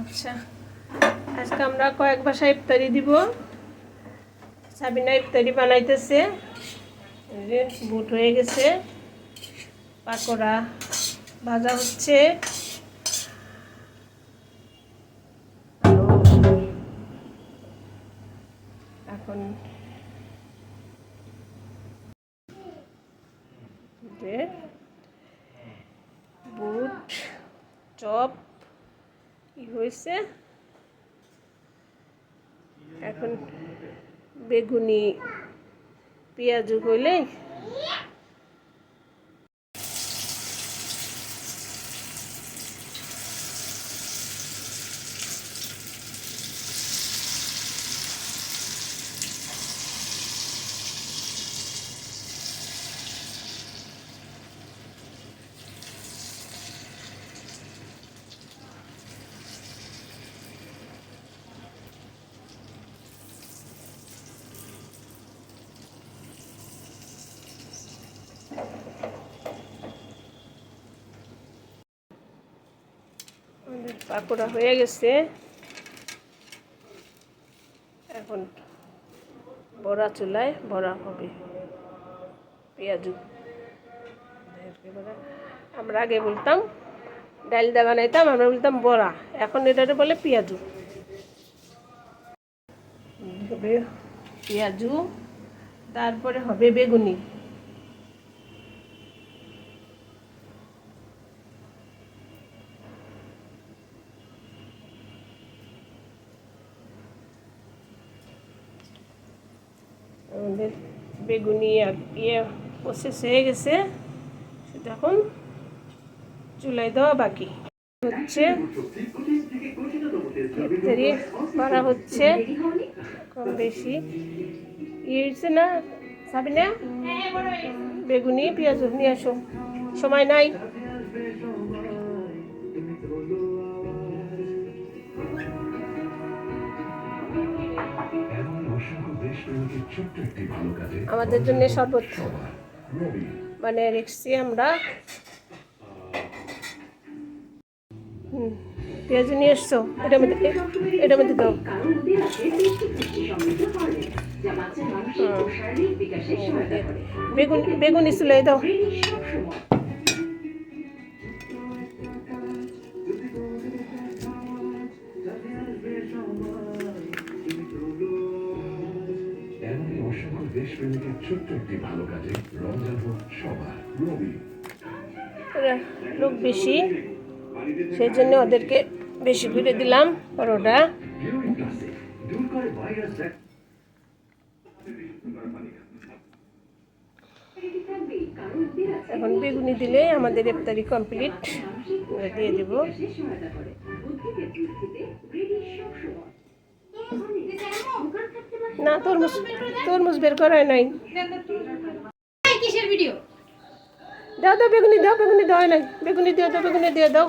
আচ্ছা, আজকে আমরা কয়েক ভাষা ইফতারি দিব। সাবিনা ইফতারি বানাইতেছে। বুট হয়ে গেছে, পাকোড়া ভাজা হচ্ছে, এখন বুট চপ হয়েছে। এখন বেগুনি পেঁয়াজ হইলে পাকোড়া হয়ে গেছে। এখন বড়া চুলায় বড়া হবে, পেঁয়াজু। আমরা আগে বলতাম ডাল দা বানাইতাম, আমরা বলতাম বড়া, এখন এটাকে বলে পেঁয়াজু। হবে পেঁয়াজু, তারপরে হবে বেগুনি। আমাদের বেগুনি আর প্রসেস হয়ে গেছে, সেটা এখন চুলায় দেওয়া বাকি হচ্ছে। ইফতারি করা হচ্ছে, কম বেশি হয়েছে না সাবিনা? বেগুনি পেঁয়াজ নিয়ে আসো, সময় নাই। আমাদের জন্য শরবত মানে রেখেছি আমরা। পেঁয়াজ নিয়ে এসছো, এটার মধ্যে দাও। বেগুনি চুলে দাও। দেশপ্রেমিকের ছোট্ট একটি ভালো কাজে রমজান হোক সবার। রবি লোক বেশি, সেই জন্য ওদেরকে বেশি করে দিলাম পরোটা। এখন বেগুনি দিলে আমাদের ইফতারি কমপ্লিট, দিয়ে দেব। না, তরমুজ বের করাই নাই। দাও দাও বেগুনি দাও, বেগুনি দেওয়া নাই। বেগুনি দিয়ে দাও, বেগুনি দিয়ে দাও।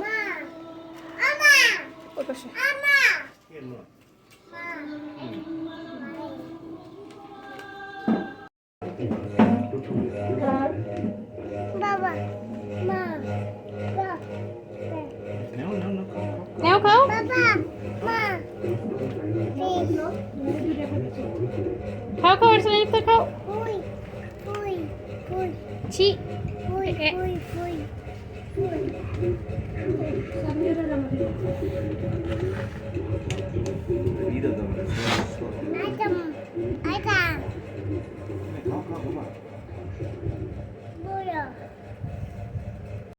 খাও খাও, খাও খাও, ইফতার খাও। ছি